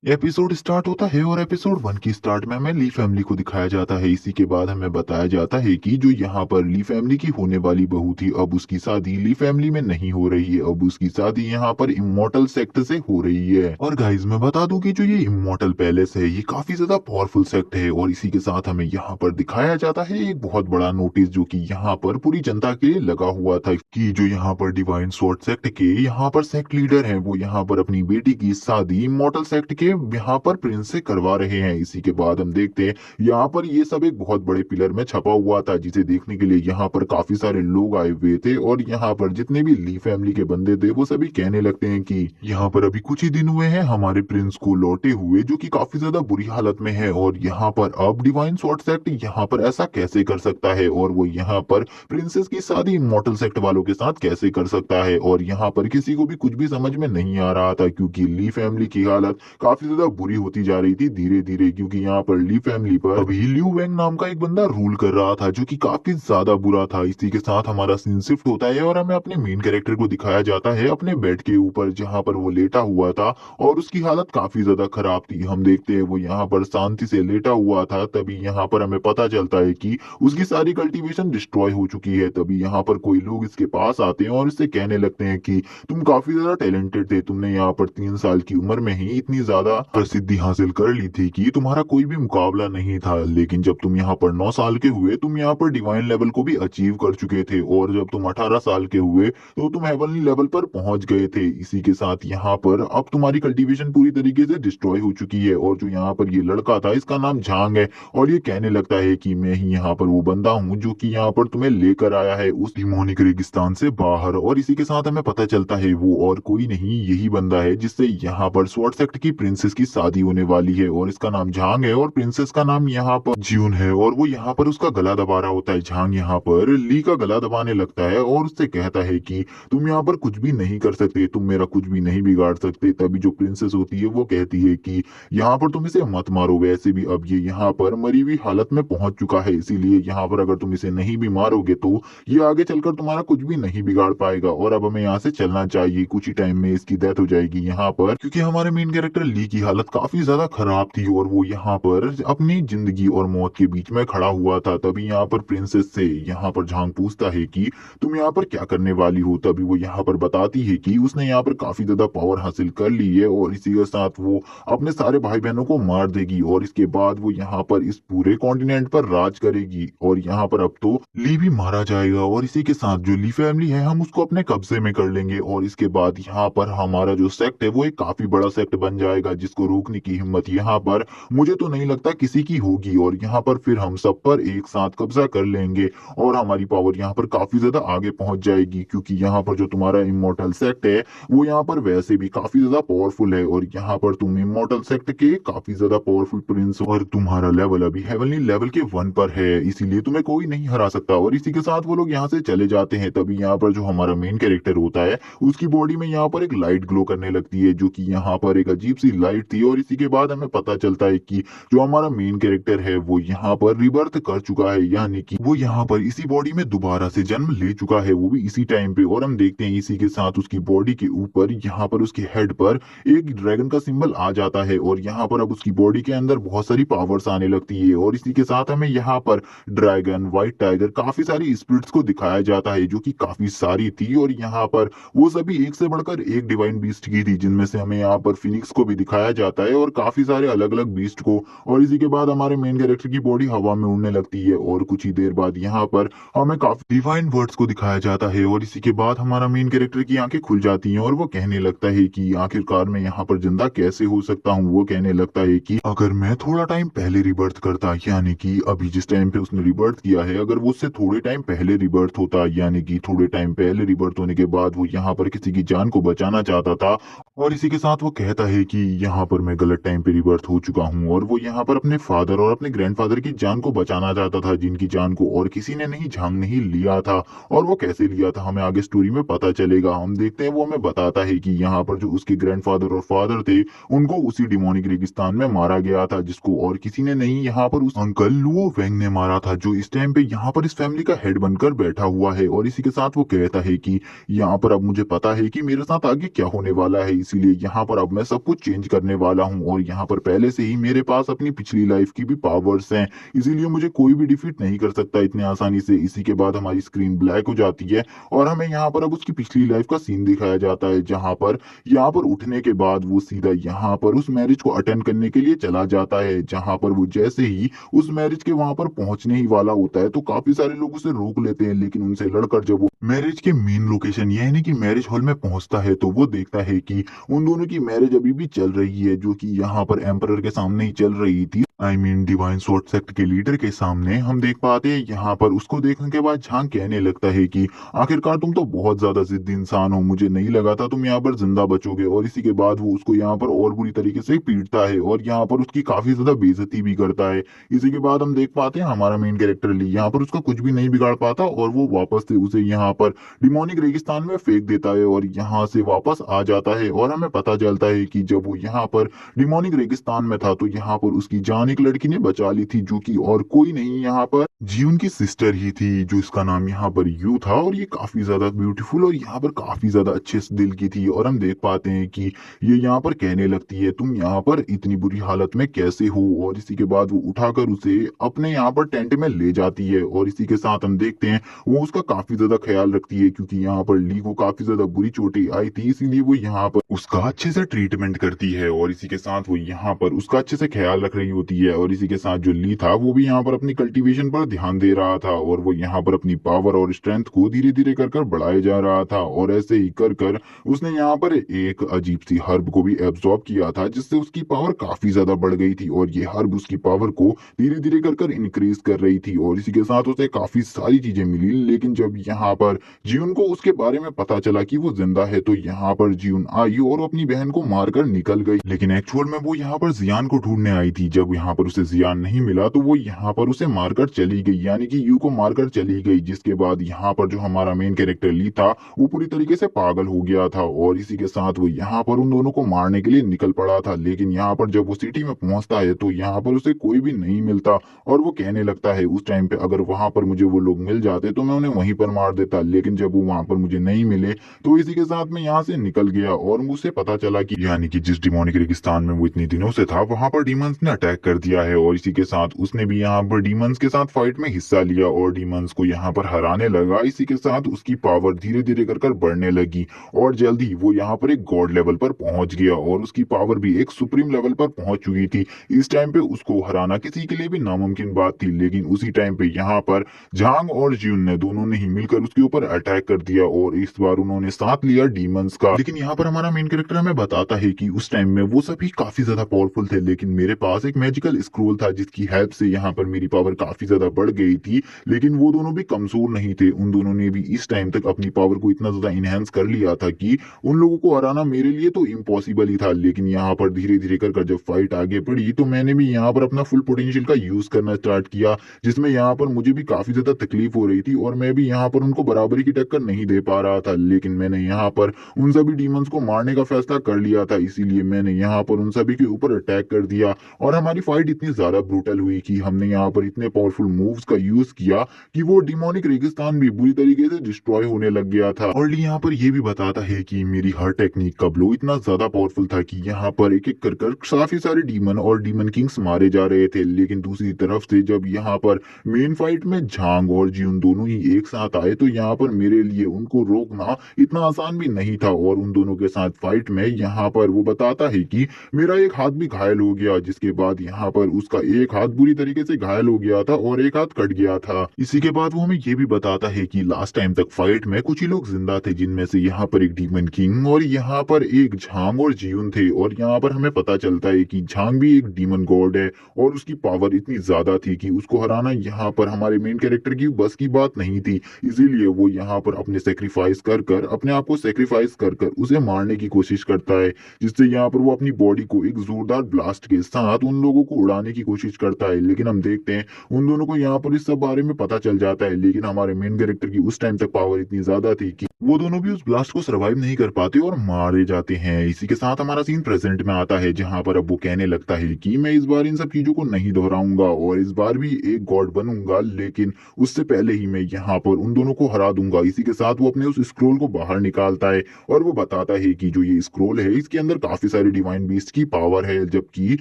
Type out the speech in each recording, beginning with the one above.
Episode start होता है और एपिसोड 1 की स्टार्ट में हमें ली फैमिली को दिखाया जाता है। इसी के बाद हमें बताया जाता है कि जो यहाँ पर ली फैमिली की होने वाली बहू थी, अब उसकी शादी ली फैमिली में नहीं हो रही है। अब उसकी शादी यहाँ पर इमोर्टल सेक्ट से हो रही है। और गाइज मैं बता दूं कि जो ये इमोर्टल पैलेस है ये काफी ज्यादा पावरफुल सेक्ट है। और इसी के साथ हमें यहाँ पर दिखाया जाता है एक बहुत बड़ा नोटिस जो कि यहाँ पर पूरी जनता के लिए लगा हुआ था कि जो यहाँ पर डिवाइन स्वॉर्ड सेक्ट के यहाँ पर सेक्ट लीडर हैं वो यहाँ पर अपनी बेटी की शादी इमोर्टल सेक्ट के यहाँ पर प्रिंस से करवा रहे हैं। इसी के बाद हम देखते हैं यहाँ पर ये सब एक बहुत बड़े पिलर में छपा हुआ था जिसे देखने के लिए यहाँ पर काफी सारे लोग आए हुए थे। और यहाँ पर जितने भी ली फैमिली के बंदे थे वो सभी कहने लगते हैं कि यहाँ पर अभी कुछ ही दिन हुए हैं हमारे प्रिंस को लौटे हुए जो कि काफी ज्यादा बुरी हालत में है। और यहाँ पर अब डिवाइन स्वॉर्ड सेक्ट यहाँ पर ऐसा कैसे कर सकता है और वो यहाँ पर प्रिंसेस की शादी इमोर्टल सेक्ट वालों के साथ कैसे कर सकता है। और यहाँ पर किसी को भी कुछ भी समझ में नहीं आ रहा था क्योंकि ली फैमिली की हालत काफी ज्यादा बुरी होती जा रही थी धीरे धीरे। क्योंकि यहाँ पर ली फैमिली पर अभी ल्यू वेंग नाम का एक बंदा रूल कर रहा था जो कि काफी ज्यादा बुरा था। इसी के साथ हमारा सीन शिफ्ट होता है और हमें अपने मेन कैरेक्टर को दिखाया जाता है अपने बेड के ऊपर जहाँ पर वो लेटा हुआ था और उसकी हालत काफी ज्यादा खराब थी। हम देखते हैं वो यहाँ पर शांति से लेटा हुआ था। तभी यहाँ पर हमें पता चलता है कि उसकी सारी कल्टीवेशन डिस्ट्रॉय हो चुकी है। तभी यहाँ पर कोई लोग इसके पास आते हैं और इससे कहने लगते हैं कि तुम काफी ज्यादा टैलेंटेड थे, तुमने यहाँ पर 3 साल की उम्र में ही इतनी ज्यादा प्रसिद्धि हासिल कर ली थी कि तुम्हारा कोई भी मुकाबला नहीं था। लेकिन जब तुम यहाँ पर 9 साल के हुए तुम यहाँ पर डिवाइन लेवल को भी अचीव कर चुके थे और जब तुम 18 साल के हुए तो तुम हेवनली लेवल पर पहुंच गए थे। इसी के साथ यहाँ पर अब तुम्हारी कल्टीवेशन पूरी तरीके से डिस्ट्रॉय हो चुकी है। और जो यहाँ पर ये लड़का था इसका नाम झांग है और ये कहने लगता है कि मैं ही यहाँ पर वो बंदा हूँ जो कि यहाँ पर तुम्हें लेकर आया है उस डिमोनिक रेगिस्तान से बाहर। और इसी के साथ हमें पता चलता है वो और कोई नहीं यही बंदा है जिससे यहाँ पर स्वॉर्ड सेक्ट की प्रिंसेस की शादी होने वाली है। और इसका नाम झांग है और प्रिंसेस का नाम यहाँ पर ज्यून है। और वो यहाँ पर उसका गला दबा रहा होता है। झांग यहाँ पर ली का गला दबाने लगता है और उससे कहता है कि तुम यहाँ पर कुछ भी नहीं कर सकते, तुम मेरा कुछ भी नहीं बिगाड़ सकते। तभी जो प्रिंसेस होती है वो कहती है कि यहाँ पर तुम इसे मत मारो, वैसे भी अब ये यहाँ पर मरी हुई हालत में पहुंच चुका है, इसीलिए यहाँ पर अगर तुम इसे नहीं भी मारोगे तो ये आगे चलकर तुम्हारा कुछ भी नहीं बिगाड़ पाएगा। और अब हमें यहाँ से चलना चाहिए, कुछ ही टाइम में इसकी डेथ हो जाएगी यहाँ पर। क्योंकि हमारे मेन कैरेक्टर ली की हालत काफी ज्यादा खराब थी और वो यहाँ पर अपनी जिंदगी और मौत के बीच में खड़ा हुआ था। तभी यहाँ पर प्रिंसेस से यहाँ पर झांग पूछता है कि तुम यहाँ पर क्या करने वाली हो। तभी वो यहाँ पर बताती है कि उसने यहाँ पर काफी ज्यादा पावर हासिल कर ली है और इसी के साथ वो अपने सारे भाई बहनों को मार देगी और इसके बाद वो यहाँ पर इस पूरे कॉन्टिनेंट पर राज करेगी। और यहाँ पर अब तो ली भी मारा जाएगा और इसी के साथ जो ली फैमिली है हम उसको अपने कब्जे में कर लेंगे। और इसके बाद यहाँ पर हमारा जो सेक्ट है वो एक काफी बड़ा सेक्ट बन जाएगा जिसको रोकने की हिम्मत यहाँ पर मुझे तो नहीं लगता किसी की होगी। और यहाँ पर फिर हम सब पर एक साथ कब्जा कर लेंगे और हमारी पावर यहाँ पर काफी ज्यादा आगे पहुंच जाएगी। क्योंकि यहाँ पर जो तुम्हारा इमोर्टल सेक्ट है वो यहाँ पर वैसे भी काफी ज्यादा पावरफुल है और यहाँ पर तुम इमोर्टल सेक्ट के काफी ज्यादा पावरफुल प्रिंस और तुम्हारा लेवल अभी हेवनली लेवल के 1 पर है, इसीलिए तुम्हें कोई नहीं हरा सकता। और इसी के साथ वो लोग यहाँ से चले जाते हैं। तभी यहाँ पर जो हमारा मेन कैरेक्टर होता है उसकी बॉडी में यहाँ पर एक लाइट ग्लो करने लगती है जो कि यहाँ पर एक अजीब सी लाइट थी। और इसी के बाद हमें पता चलता है कि जो हमारा मेन कैरेक्टर है वो यहाँ पर रिबर्थ कर चुका है, यानी कि वो यहाँ पर इसी बॉडी में दोबारा से जन्म ले चुका है, वो भी इसी टाइम पे। और हम देखते हैं इसी के साथ उसकी बॉडी के ऊपर यहाँ पर उसके हेड पर एक ड्रैगन का सिंबल आ जाता है और यहाँ पर अब उसकी बॉडी के अंदर बहुत सारी पावर्स आने लगती है। और इसी के साथ हमें यहाँ पर ड्रैगन, व्हाइट टाइगर, काफी सारी स्पिरिट्स को दिखाया जाता है जो कि काफी सारी थी। और यहाँ पर वो सभी एक से बढ़कर एक डिवाइन बीस्ट की थी जिनमें से हमें यहाँ पर फिनिक्स को भी दिखाया जाता है और काफी सारे अलग अलग बीस्ट को। और इसी के बाद हमारे मेन कैरेक्टर की बॉडी हवा में उड़ने लगती है और कुछ ही देर बाद यहाँ पर हमें काफी डिवाइन वर्ड्स को दिखाया जाता है। और इसी के बाद हमारा मेन कैरेक्टर की आंखें खुल जाती हैं और वो कहने लगता है कि आखिरकार मैं यहाँ पर जिंदा कैसे हो सकता हूँ। वो कहने लगता है कि अगर मैं थोड़ा टाइम पहले रिबर्थ करता, यानी कि अभी जिस टाइम पे उसने रिबर्थ किया है अगर वो उससे थोड़े टाइम पहले रिबर्थ होता, यानी कि थोड़े टाइम पहले रिबर्थ होने के बाद वो यहाँ पर किसी की जान को बचाना चाहता था। और इसी के साथ वो कहता है कि यहाँ पर मैं गलत टाइम पे रिबर्थ हो चुका हूँ और वो यहाँ पर अपने फादर और अपने ग्रैंडफादर की जान को बचाना चाहता था जिनकी जान को और किसी ने नहीं, झांग नहीं लिया था। और वो कैसे लिया था हमें आगे स्टोरी में पता चलेगा। हम देखते हैं वो हमें बताता है कि यहाँ पर जो उसके ग्रैंडफादर और फादर थे उनको उसी डिमोनिक रेगिस्तान में मारा गया था जिसको और किसी ने नहीं, यहाँ पर उस अंकल लुओ वेंग ने मारा था जो इस टाइम पे यहाँ पर इस फैमिली का हेड बनकर बैठा हुआ है। और इसी के साथ वो कहता है कि यहाँ पर अब मुझे पता है कि मेरे साथ आगे क्या होने वाला है, इसीलिए यहाँ पर अब मैं सब कुछ चेंज करने वाला हूँ और यहाँ पर पहले से ही मेरे पास अपनी पिछली लाइफ की भी पावर्स हैं, इसीलिए मुझे कोई भी डिफीट नहीं कर सकता इतने आसानी से। इसी के बाद हमारी स्क्रीन ब्लैक हो जाती है और हमें यहाँ पर अब उसकी पिछली लाइफ का सीन दिखाया जाता है, जहाँ पर यहाँ पर उठने के बाद वो सीधा यहाँ पर उस मैरिज को अटेंड करने के लिए चला जाता है, जहाँ पर वो जैसे ही उस मैरिज के वहां पर पहुंचने ही वाला होता है तो काफी सारे लोग उसे रोक लेते हैं, लेकिन उनसे लड़कर जब वो मैरिज के मेन लोकेशन यानी कि मैरिज हॉल में पहुंचता है तो वो देखता है कि उन दोनों की मैरिज अभी भी चल रही है, जो कि यहाँ पर एम्परर के सामने ही चल रही थी। I mean divine sword sect के लीडर के सामने। हम देख पाते हैं यहाँ पर उसको देखने के बाद झांग कहने लगता है कि आखिरकार तुम तो बहुत ज्यादा जिद्दी इंसान हो, मुझे नहीं लगा था तुम यहाँ पर जिंदा बचोगे। और इसी के बाद वो उसको यहाँ पर और बुरी तरीके से पीटता है और यहाँ पर उसकी काफी ज्यादा बेइज्जती भी करता है। इसी के बाद हम देख पाते हैं हमारा मेन कैरेक्टर ली यहाँ पर उसका कुछ भी नहीं बिगाड़ पाता और वो वापस से उसे यहाँ पर डिमोनिक रेगिस्तान में फेंक देता है और यहाँ से वापस आ जाता है। और हमें पता चलता है कि जब वो यहाँ पर डिमोनिक रेगिस्तान में था तो यहाँ पर उसकी जान एक लड़की ने बचा ली थी, जो कि और कोई नहीं यहाँ पर जीवन की सिस्टर ही थी, जो इसका नाम यहाँ पर यू था। और ये काफी ज्यादा ब्यूटीफुल और यहाँ पर काफी ज्यादा अच्छे दिल की थी। और हम देख पाते हैं कि ये यहाँ पर कहने लगती है तुम यहाँ पर इतनी बुरी हालत में कैसे हो। और इसी के बाद वो उठाकर उसे अपने यहाँ पर टेंट में ले जाती है और इसी के साथ हम देखते हैं वो उसका काफी ज्यादा ख्याल रखती है, क्योंकि यहाँ पर ली को काफी ज्यादा बुरी चोटें आई थी, इसीलिए वो यहाँ पर उसका अच्छे से ट्रीटमेंट करती है। और इसी के साथ वो यहाँ पर उसका अच्छे से ख्याल रख रही होती है। और इसी के साथ जो ली था वो भी यहाँ पर अपनी कल्टीवेशन पर ध्यान दे रहा था और वो यहाँ पर अपनी पावर और स्ट्रेंथ को धीरे धीरे कर कर बढ़ाए जा रहा था। और ऐसे ही कर कर उसने यहाँ पर एक अजीब सी हर्ब को भी एब्जॉर्ब किया था, जिससे उसकी पावर काफी ज्यादा बढ़ गई थी और ये हर्ब उसकी पावर को धीरे धीरे कर कर इंक्रीज कर रही थी। और इसी के साथ उसे काफी सारी चीजें मिली, लेकिन जब यहाँ पर जीवन को उसके बारे में पता चला कि वो जिंदा है तो यहाँ पर जीवन आई और अपनी बहन को मारकर निकल गई। लेकिन एक्चुअल में वो यहाँ पर जियान को ढूंढने आई थी। जब यहाँ पर उसे जियान नहीं मिला तो वो यहाँ पर उसे मारकर चली गई, यानी कि यू को मारकर चली गई। जिसके बाद यहाँ पर जो हमारा मेन कैरेक्टर ली था वो पूरी तरीके से पागल हो गया था और इसी के साथ वो यहाँ पर उन दोनों को मारने के लिए निकल पड़ा था। लेकिन यहाँ पर जब वो सिटी में पहुंचता है तो यहाँ पर उसे कोई भी नहीं मिलता और वो कहने लगता है उस टाइम पे अगर वहां पर मुझे वो लोग मिल जाते तो मैं उन्हें वहीं पर मार देता, लेकिन जब वो वहां पर मुझे नहीं मिले तो इसी के साथ मैं यहाँ से निकल गया। और मुझे पता चला कि यानी कि जिस डिमोनिक रेगिस्तान में वो इतने दिनों से था वहां पर डीमंस ने अटैक कर दिया है और इसी के साथ उसने भी यहाँ पर डीमंस के साथ फाइट में हिस्सा लिया और डीमंस को यहाँ पर हराने लगा। इसी के साथ उसकी पावर धीरे धीरे कर बढ़ने लगी और जल्दी वो यहाँ पर एक गॉड लेवल पर पहुंच गया और उसकी पावर भी एक सुप्रीम लेवल पर पहुंच चुकी थी। इस टाइम पे उसको हराना किसी के लिए भी नामुमकिन बात थी, लेकिन उसी टाइम पे यहाँ पर झांग और ज्यून ने दोनों ने ही मिलकर उसके ऊपर अटैक कर दिया और इस बार उन्होंने साथ लिया डीमंस का। लेकिन यहाँ पर हमारा मेन कैरेक्टर हमें बताता है कि उस टाइम में वो सभी काफी ज्यादा पावरफुल थे, लेकिन मेरे पास एक मैजिकल स्क्रोल था जिसकी हेल्प से यहाँ पर मेरी पावर काफी ज्यादा बढ़ गई थी। लेकिन वो दोनों भी कमजोर नहीं थे, उन दोनों ने भी इस टाइम तक अपनी पावर को इतना ज्यादा इनहेंस कर लिया था कि उन लोगों को हराना मेरे लिए तो इम्पॉसिबल ही था। लेकिन यहाँ पर धीरे धीरे कर जब फाइट आगे बढ़ी तो मैंने भी यहाँ पर अपना फुल पोटेंशियल का यूज करना स्टार्ट किया, जिसमें यहाँ पर मुझे भी काफी ज्यादा तकलीफ हो रही थी और मैं भी यहाँ पर उनको बराबरी की टक्कर नहीं दे पा रहा था। लेकिन मैंने यहाँ पर उन सभी डीमंस को मारने का फैसला कर लिया था, इसीलिए मैंने यहाँ पर उन सभी के ऊपर अटैक कर दिया और हमारी फाइट इतनी ज्यादा ब्रूटल हुई कि हमने यहाँ पर इतने पावरफुल मूव्स का यूज किया कि वो डिमोनिक रेगिस्तान भी बुरी तरीके से डिस्ट्रॉय होने लग गया था। और यहाँ पर ये भी बताता है कि मेरी हर टेक्निक का ब्लो इतना ज्यादा पावरफुल था कि यहाँ पर एक एक कर काफी सारे डीमन और डीमन किंग्स मारे जा रहे थे। लेकिन दूसरी तरफ से जब यहाँ पर मेन फाइट में झांग और जीवन दोनों ही एक साथ आए तो यहाँ पर मेरे लिए उनको रोकना इतना आसान भी नहीं था। और उन दोनों के साथ फाइट में यहाँ पर वो बताता है कि मेरा एक हाथ भी घायल हो गया, जिसके बाद यहाँ पर उसका एक हाथ बुरी तरीके से घायल हो गया था और एक हाथ कट गया था। इसी के बाद वो हमें ये भी बताता है कि लास्ट टाइम तक फाइट में कुछ ही लोग जिंदा थे, जिनमें से यहाँ पर एक डीमन किंग और यहाँ पर एक झांग और जीवन थे। और यहाँ पर हमें पता चलता है कि झांग भी एक डीमन गॉड है और उसकी पावर इतनी ज्यादा थी कि उसको हराना यहाँ पर हमारे मेन कैरेक्टर की बस की बात नहीं थी। इसीलिए वो यहाँ पर अपने सेक्रीफाइस कर कर अपने आप को सेक्रीफाइस कर कर उसे मारने की कोशिश करता है, जिससे यहाँ पर वो अपनी बॉडी को एक जोरदार ब्लास्ट के साथ उन लोगों को उड़ाने की कोशिश करता है। लेकिन हम देखते हैं उन दोनों को यहाँ पर इस सब बारे में पता चल जाता है, लेकिन हमारे मेन कैरेक्टर की उस टाइम तक पावर इतनी ज्यादा थी कि वो दोनों भी उस ब्लास्ट को सर्वाइव नहीं कर पाते और मारे जाते हैं। इसी के साथ हमारा सीन प्रेजेंट में आता है, जहां पर अब वो कहने लगता है कि मैं इस बार इन सब चीजों को नहीं दोहराऊंगा और इस बार भी एक गॉड बनूंगा, लेकिन उससे पहले ही मैं यहाँ पर उन दोनों को हरा दूंगा। इसी के साथ वो अपने उस स्क्रोल को बाहर निकालता है और वो बताता है कि जो ये स्क्रोल है इसके अंदर काफी सारी डिवाइन बीस्ट की पावर है, जबकि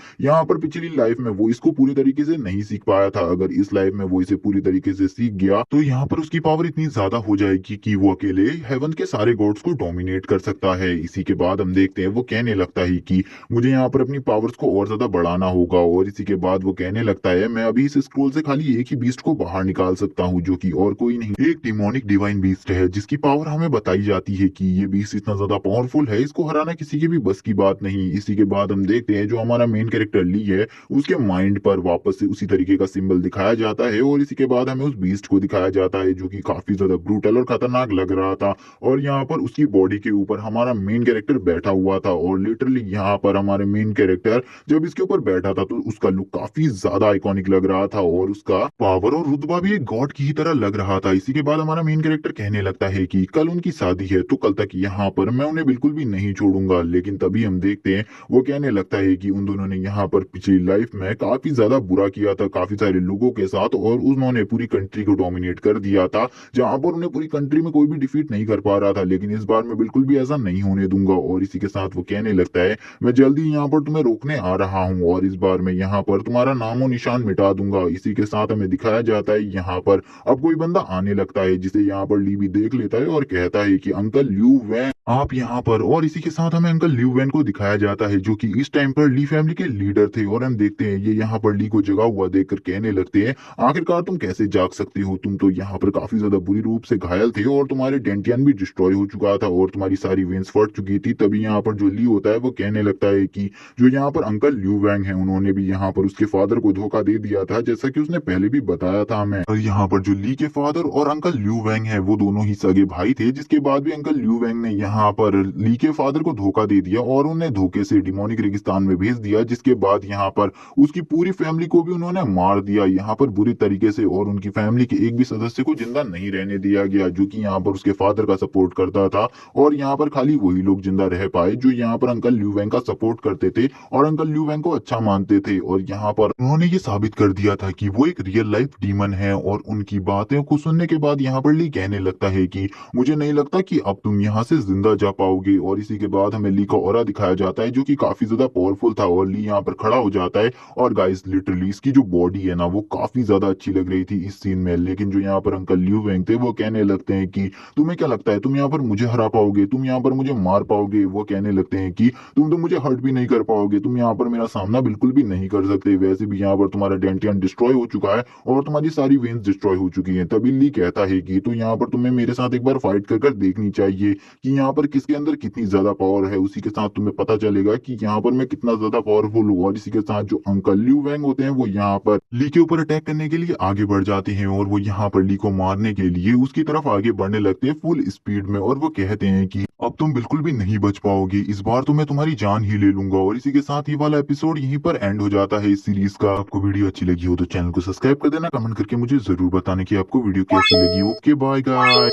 यहाँ पर पिछली लाइफ में वो इसको पूरी तरीके से नहीं सीख पाया था। अगर इस लाइफ में वो इसे पूरी तरीके से सीख गया तो यहाँ पर उसकी पावर इतनी ज्यादा हो जाएगी कि वो अकेले हेवन के सारे गॉड्स को डोमिनेट कर सकता है। इसी के बाद हम देखते हैं वो कहने लगता है कि मुझे यहाँ पर अपनी पावर्स को और ज्यादा बढ़ाना होगा और इसी के बाद वो कहने लगता है मैं अभी इस स्क्रोल से खाली एक ही बीस्ट को बाहर निकाल सकता हूँ, जो कि और कोई नहीं, एक डिमोनिक डिवाइन बीस्ट है, जिसकी पावर हमें बताई जाती है कि ये बीस्ट इतना ज्यादा पावरफुल है, इसको हराना किसी के भी बस की बात नहीं। इसी के बाद हम देखते हैं जो हमारा मेन कैरेक्टर ली है उसके माइंड पर वापस से उसी तरीके का सिंबल दिखाया जाता है और इसी के बाद हमें उस बीस्ट को दिखाया जाता है जो कि काफी ज्यादा ब्रूटल और खतरनाक लग रहा था। और यहाँ पर उसकी बॉडी के ऊपर हमारा मेन कैरेक्टर बैठा हुआ था और लिटरली यहाँ पर हमारे मेन कैरेक्टर जब इसके ऊपर बैठा था तो उसका लुक काफी ज्यादा आइकॉनिक लग रहा था और उसका पावर और रुतबा भी एक गॉड की ही तरह लग रहा था। इसी के बाद हमारा मेन कैरेक्टर कहने लगता है कि कल उनकी शादी है तो कल तक यहाँ पर मैं उन्हें बिल्कुल भी नहीं छोड़ूंगा, लेकिन तभी हम देखते हैं वो कहने लगता है कि उन दोनों ने यहाँ पर पिछली लाइफ में काफी ज्यादा बुरा किया था काफी सारे लोगों के साथ और उन्होंने पूरी कंट्री को डोमिनेट कर दिया था, जहां पर उन्हें पूरी कंट्री में कोई भी डिफीट नहीं कर पा रहा था। लेकिन इस बार मैं बिल्कुल भी ऐसा नहीं होने दूंगा और इसी के साथ वो कहने लगता है मैं जल्दी यहाँ पर तुम्हें रोकने आ रहा हूँ और इस बार मैं यहाँ पर तुम्हारा नामो निशान मिटा दूंगा। इसी के साथ हमें दिखाया जाता है यहाँ पर अब कोई बंदा आने लगता है, जिसे यहाँ पर ली भी देख लेता है और कहता है कि अंकल ल्यू वैन आप यहाँ पर। और इसी के साथ हमें अंकल ल्यू वैन को दिखाया जाता है जो कि इस टाइम पर ली फैमिली के लीडर थे और हम देखते हैं ये यहाँ पर ली को जगा हुआ देखकर कहने लगते हैं आखिरकार तुम कैसे जाग सकते हो, तुम तो यहाँ पर काफी ज्यादा बुरी रूप से घायल थे और तुम्हारे डेंटियन भी डिस्ट्रॉय हो चुका था और तुम्हारी सारी वेन्स फट चुकी थी। तभी यहाँ पर जो ली होता है वो कहने लगता है कि जो यहाँ पर अंकल ल्यू वैंग है उन्होंने भी यहाँ पर उसके फादर को धोखा दे दिया था, जैसा कि उसने पहले भी बताया था हमें। और यहाँ पर जो ली के फादर और अंकल ल्यू वैंग है वो दोनों ही सगे भाई थे, जिसके बाद भी अंकल ल्यू वैंग ने यहाँ पर ली के फादर को धोखा दे दिया और उन्हें धोखे से डिमोनिक रेगिस्तान में भेज दिया, जिसके बाद यहाँ पर उसकी पूरी फैमिली को भी उन्होंने मार दिया यहाँ पर बुरी तरीके से और उनकी फैमिली के एक भी सदस्य को जिंदा नहीं रहने दिया गया, जो कि यहाँ पर उसके फादर का सपोर्ट करता था। और यहाँ पर खाली वही लोग जिंदा रह पाए जो यहाँ पर अंकल ल्यू वैंग का सपोर्ट करते थे और अंकल ल्यू वैंग को अच्छा मानते थे। और यहाँ पर उन्होंने ये साबित कर दिया था कि वो एक रियल लाइफ डीमन है और उनकी बातें को सुनने के बाद यहाँ पर ली कहने लगता है कि मुझे नहीं लगता कि अब तुम यहाँ से जिंदा जा पाओगे। और इसी के बाद हमें ली का ऑरा दिखाया जाता है जो कि काफी ज्यादा पावरफुल था और ली यहाँ पर खड़ा हो जाता है और गाइस लिटरली इसकी जो बॉडी है ना वो काफी ज्यादा अच्छी लग रही थी इस सीन में। लेकिन जो यहाँ पर अंकल ल्यू वैंग थे वो कहने लगते हैं कि तुम्हें क्या लगता है तुम यहाँ पर मुझे हरा पाओगे, तुम यहाँ पर मुझे मार पाओगे। वो कहने लगते हैं कि तुम तो मुझे हर्ट भी नहीं कर पाओगे, तुम यहाँ पर मेरा सामना बिल्कुल भी नहीं कर सकते, वैसे भी यहाँ पर तुम्हारा डेंटियन डिस्ट्रॉय हो चुका है और तुम्हारी सारी वेन्स डिस्ट्रॉय हो चुकी हैं। तभी ली कहता है कि तो यहाँ पर तुम्हें मेरे साथ एक बार फाइट कर देखनी चाहिए कि यहाँ पर किसके अंदर कितनी ज्यादा पावर है, उसी के साथ तुम्हें पता चलेगा कि यहाँ पर मैं कितना ज्यादा पावरफुल हूँ। और इसी के साथ जो अंकल ल्यू वैंग होते हैं वो यहाँ पर ली के ऊपर अटैक करने के लिए आगे बढ़ जाते हैं और वो यहाँ पर ली को मारने के लिए उसकी तरफ आगे बढ़ने लगते हैं फुल स्पीड में और वो कहते हैं कि अब तुम बिल्कुल भी नहीं बच पाओगे, इस बार तो मैं तुम्हारी जान ही ले लूंगा। और इसी के साथ ये वाला एपिसोड यहीं पर एंड हो जाता है इस सीरीज का। आपको वीडियो अच्छी लगी हो तो चैनल को सब्सक्राइब कर देना, कमेंट करके मुझे जरूर बताना कि आपको वीडियो कैसी लगी। Okay bye guys.